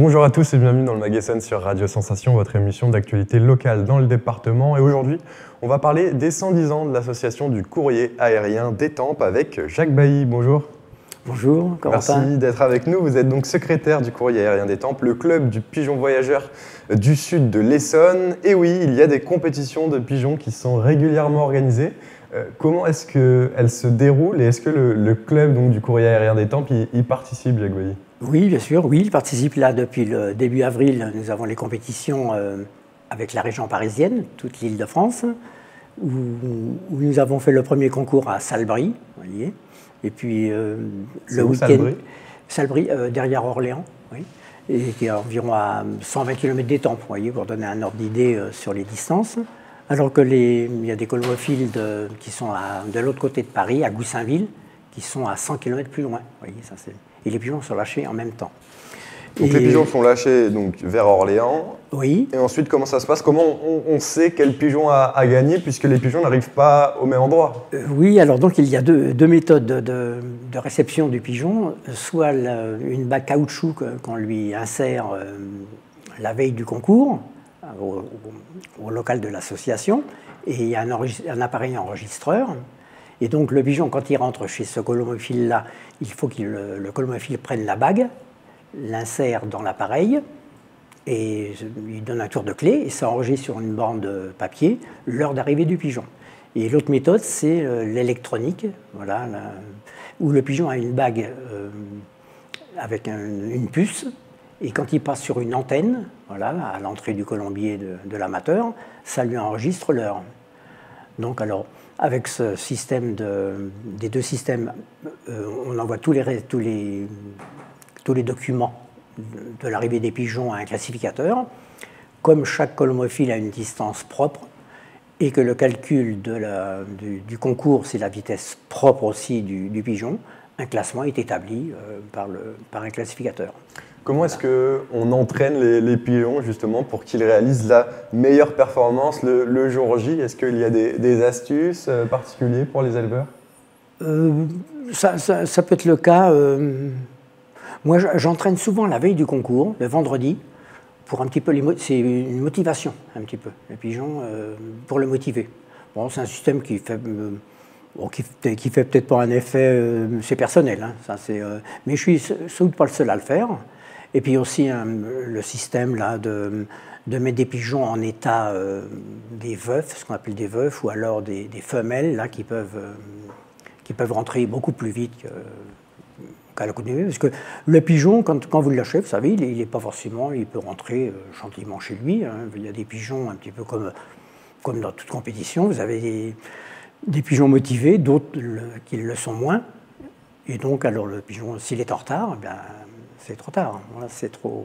Bonjour à tous et bienvenue dans le Magasin sur Radio Sensation, votre émission d'actualité locale dans le département. Et aujourd'hui, on va parler des 110 ans de l'association du courrier aérien d'Étampes avec Jacques Bailly. Bonjour. Bonjour, Merci d'être avec nous. Vous êtes donc secrétaire du courrier aérien d'Étampes, le club du pigeon voyageur du sud de l'Essonne. Et oui, il y a des compétitions de pigeons qui sont régulièrement organisées. Comment est-ce qu'elles se déroulent et est-ce que le club donc, du courrier aérien d'Étampes y participe, Jacques Bailly? Oui, bien sûr, oui, il participe là depuis le début avril. Nous avons les compétitions avec la région parisienne, toute l'île de France, où nous avons fait le premier concours à Salbris, vous voyez. Et puis le week-end, Salbris, derrière Orléans, oui, et qui est environ à 120 km d'Étampes, vous voyez, pour donner un ordre d'idée sur les distances. Alors que il y a des colomophiles qui sont de l'autre côté de Paris, à Goussainville, qui sont à 100 km plus loin. Vous voyez, ça, et les pigeons sont lâchés en même temps. Donc les pigeons sont lâchés donc, vers Orléans. Oui. Et ensuite, comment ça se passe? Comment on sait quel pigeon a gagné puisque les pigeons n'arrivent pas au même endroit? Oui, alors donc il y a deux méthodes de réception du pigeon. Soit une bague caoutchouc qu'on lui insère la veille du concours au local de l'association, et il y a un appareil enregistreur. Et donc le pigeon, quand il rentre chez ce colomophile-là, il faut que le colomophile prenne la bague, l'insère dans l'appareil, et il donne un tour de clé, et ça enregistre sur une borne de papier l'heure d'arrivée du pigeon. Et l'autre méthode, c'est l'électronique, voilà, où le pigeon a une bague avec une puce, et quand il passe sur une antenne, voilà, à l'entrée du colombier de l'amateur, ça lui enregistre l'heure. Donc alors, avec ce système des deux systèmes, on envoie tous les documents de l'arrivée des pigeons à un classificateur. Comme chaque colomophile a une distance propre et que le calcul du concours, c'est la vitesse propre aussi du pigeon, un classement est établi par un classificateur. Comment est-ce qu'on entraîne les pigeons justement pour qu'ils réalisent la meilleure performance le jour J? Est-ce qu'il y a des astuces particulières pour les éleveurs? Ça peut être le cas. Moi, j'entraîne souvent la veille du concours, le vendredi, pour un petit peu c'est une motivation, un petit peu, le pigeon, pour le motiver. Bon, c'est un système qui fait peut-être pas un effet, c'est personnel, hein, mais je suis sans doute pas le seul à le faire. Et puis aussi le système là, de mettre des pigeons en état des veufs, ce qu'on appelle des veufs, ou alors des femelles là, qui peuvent rentrer beaucoup plus vite qu'à l'accoutumée. Parce que le pigeon, quand vous le lâchez, vous savez, il est pas forcément, il peut rentrer gentiment chez lui. Hein. Il y a des pigeons un petit peu comme dans toute compétition. Vous avez des pigeons motivés, d'autres qui le sont moins. Et donc, alors le pigeon, s'il est en retard, ben, c'est trop tard, voilà, c'est trop...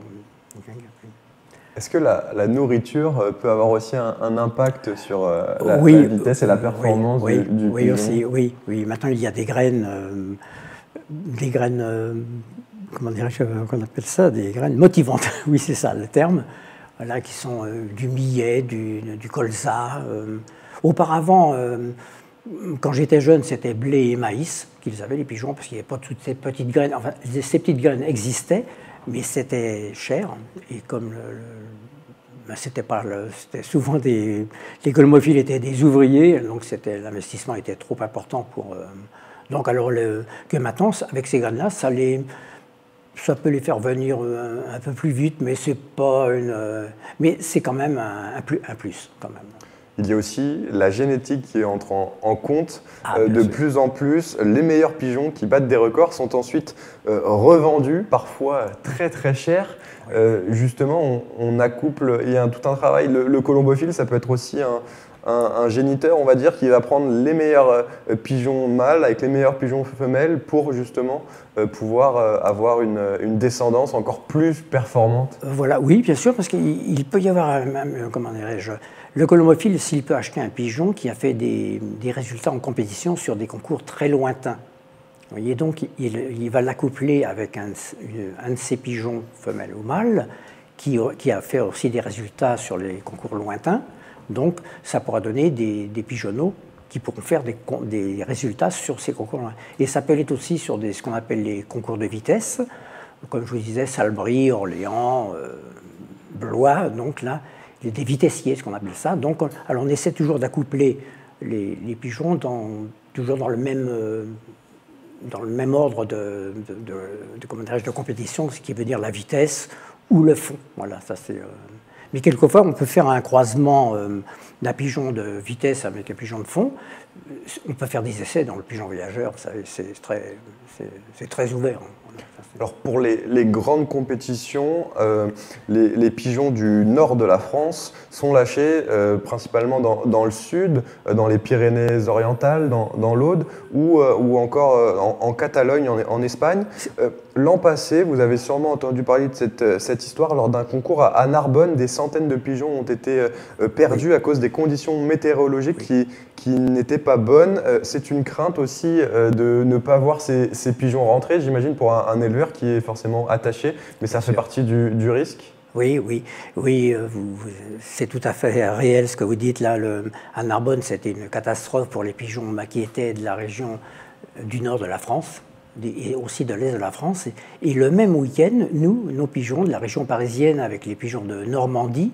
Est-ce que la nourriture peut avoir aussi un impact sur la vitesse et la performance du pigeon? Oui, aussi, oui. Maintenant, il y a des graines, comment dirais-je, qu'on appelle ça, des graines motivantes, oui, c'est ça le terme, voilà, qui sont du millet, du colza. Auparavant, quand j'étais jeune, c'était blé et maïs qu'ils avaient, les pigeons, parce qu'il n'y avait pas toutes ces petites graines. Enfin, ces petites graines existaient, mais c'était cher. Et comme c'était souvent les colomophiles étaient des ouvriers, donc l'investissement était trop important pour... donc alors que maintenant, avec ces graines-là, ça peut les faire venir un peu plus vite, mais c'est pas mais c'est quand même un plus, quand même. Il y a aussi la génétique qui entre en compte. De plus en plus, les meilleurs pigeons qui battent des records sont ensuite revendus, parfois très très cher. Oui. Justement, on accouple, il y a tout un travail. Le colombophile, ça peut être aussi un géniteur, on va dire, qui va prendre les meilleurs pigeons mâles avec les meilleurs pigeons femelles pour justement pouvoir avoir une descendance encore plus performante. Voilà, oui, bien sûr, parce qu'il peut y avoir, comment dirais-je, le colomophile, s'il peut acheter un pigeon qui a fait des résultats en compétition sur des concours très lointains. Vous voyez, donc il va l'accoupler avec un de ses pigeons, femelle ou mâle, qui a fait aussi des résultats sur les concours lointains. Donc, ça pourra donner des pigeonneaux qui pourront faire des résultats sur ces concours. Et ça peut être aussi sur ce qu'on appelle les concours de vitesse, comme je vous disais, Salbris, Orléans, Blois, donc là, des vitessiers, ce qu'on appelle ça. Donc, alors on essaie toujours d'accoupler les pigeons toujours dans le même ordre de compétition, ce qui veut dire la vitesse ou le fond. Voilà, ça c'est. Mais quelquefois, on peut faire un croisement d'un pigeon de vitesse avec un pigeon de fond. On peut faire des essais dans le pigeon voyageur, c'est très ouvert. Alors pour les grandes compétitions, les pigeons du nord de la France sont lâchés principalement dans le sud, dans les Pyrénées-Orientales, dans l'Aude, ou encore en Catalogne, en Espagne. L'an passé, vous avez sûrement entendu parler de cette histoire. Lors d'un concours à Narbonne, des centaines de pigeons ont été perdus à cause des conditions météorologiques qui n'étaient pas bonnes. C'est une crainte aussi de ne pas voir ces pigeons rentrer, j'imagine, pour un éleveur qui est forcément attaché, mais ça fait partie du risque. Oui, c'est tout à fait réel ce que vous dites là. À Narbonne, c'était une catastrophe pour les pigeons qui étaient de la région du nord de la France et aussi de l'est de la France. Et le même week-end, nos pigeons de la région parisienne avec les pigeons de Normandie,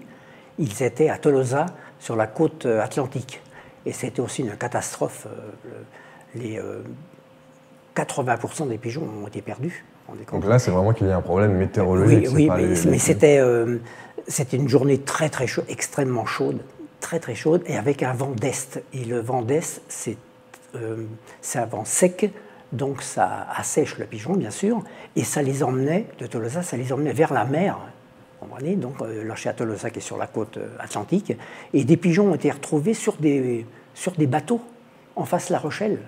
ils étaient à Tolosa, sur la côte atlantique. Et c'était aussi une catastrophe. Les 80% des pigeons ont été perdus. Donc là, c'est vraiment qu'il y a un problème météorologique. Oui, mais c'était une journée très chaude, extrêmement chaude, très chaude, et avec un vent d'est. Et le vent d'est, c'est un vent sec, donc ça assèche le pigeon, bien sûr, et ça les emmenait, de Tolosa, ça les emmenait vers la mer. Donc lâché à Tolosa, qui est sur la côte atlantique, et des pigeons ont été retrouvés sur des bateaux en face de La Rochelle.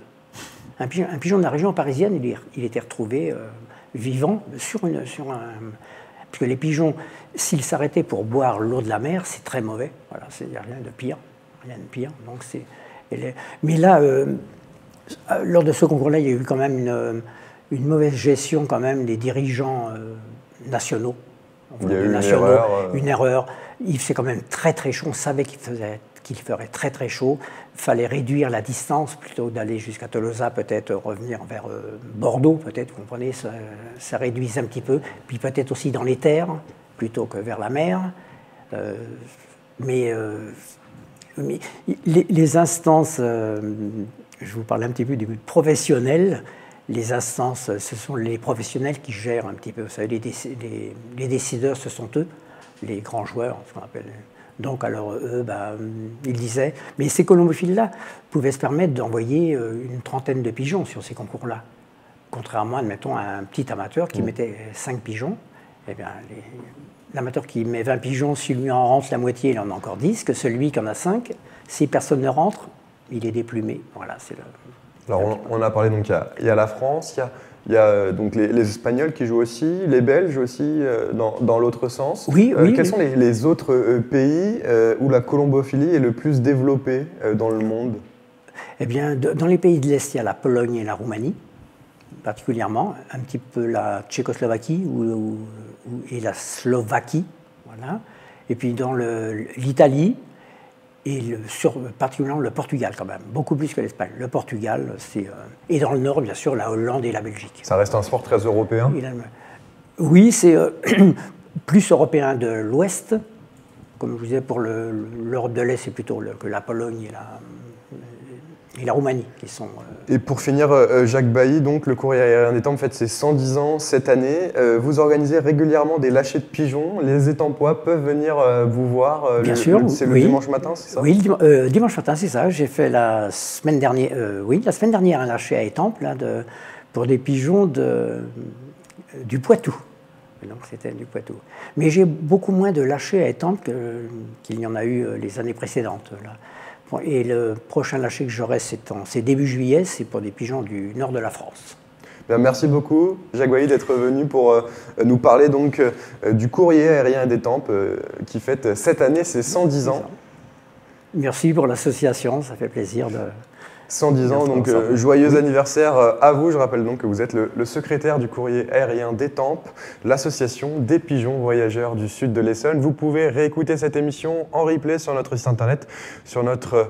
Un pigeon de la région parisienne, il était retrouvé vivant sur un... Parce que les pigeons, s'ils s'arrêtaient pour boire l'eau de la mer, c'est très mauvais. Voilà, il n'y a rien de pire. Donc mais là, lors de ce concours-là, il y a eu quand même une mauvaise gestion quand même des dirigeants nationaux. Il y a eu une erreur. Il faisait quand même très chaud. On savait qu'il ferait très chaud. Il fallait réduire la distance plutôt que d'aller jusqu'à Tolosa, peut-être revenir vers Bordeaux, peut-être, vous comprenez, ça réduisait un petit peu. Puis peut-être aussi dans les terres, plutôt que vers la mer. Mais les instances, je vous parle un petit peu du professionnel. Les instances, ce sont les professionnels qui gèrent un petit peu. Vous savez, les décideurs, ce sont eux, les grands joueurs, ce qu'on appelle. Donc, alors, eux, ils disaient... Mais ces colombophiles-là pouvaient se permettre d'envoyer une trentaine de pigeons sur ces concours-là. Contrairement, admettons, à un petit amateur qui mettait 5 pigeons. Eh bien, l'amateur qui met 20 pigeons, s'il lui en rentre la moitié, il en a encore 10. Que celui qui en a 5, si personne ne rentre, il est déplumé. Voilà, c'est le... Alors, on a parlé, donc, il y a la France, il y a donc les Espagnols qui jouent aussi, les Belges aussi, dans l'autre sens. Oui. Quels sont les autres pays où la colombophilie est le plus développée dans le monde? Eh bien, dans les pays de l'Est, il y a la Pologne et la Roumanie, particulièrement, un petit peu la Tchécoslovaquie et la Slovaquie, voilà. Et puis dans l'Italie, et particulièrement le Portugal quand même, beaucoup plus que l'Espagne. Le Portugal, et dans le nord, bien sûr, la Hollande et la Belgique. Ça reste un sport très européen? Oui, c'est plus européen de l'Ouest. Comme je vous disais, pour l'Europe de l'Est, c'est plutôt que la Pologne et la Roumanie qui sont... Et pour finir, Jacques Bailly, donc, le Courrier aérien d'Étampes fête ses 110 ans cette année. Vous organisez régulièrement des lâchers de pigeons. Les Étampois peuvent venir vous voir. Bien sûr, c'est le dimanche matin, c'est ça? Oui, dimanche matin, c'est ça. J'ai fait la semaine dernière un lâcher à Étampes là, pour des pigeons du Poitou. Donc c'était du Poitou. Mais j'ai beaucoup moins de lâchers à Étampes qu'il y en a eu les années précédentes. Là. Et le prochain lâcher que j'aurai, c'est début juillet, c'est pour des pigeons du nord de la France. Bien, merci beaucoup, Jacques Bailly, d'être venu pour nous parler donc, du Courrier aérien d'Étampes qui fête cette année ses 110 ans. Merci pour l'association, ça fait plaisir de... 110 ans, donc joyeux anniversaire à vous. Je rappelle donc que vous êtes le secrétaire du Courrier aérien d'Étampes, l'association des pigeons voyageurs du sud de l'Essonne. Vous pouvez réécouter cette émission en replay sur notre site internet, sur notre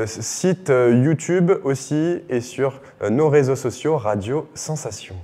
site YouTube aussi et sur nos réseaux sociaux Radio Sensation.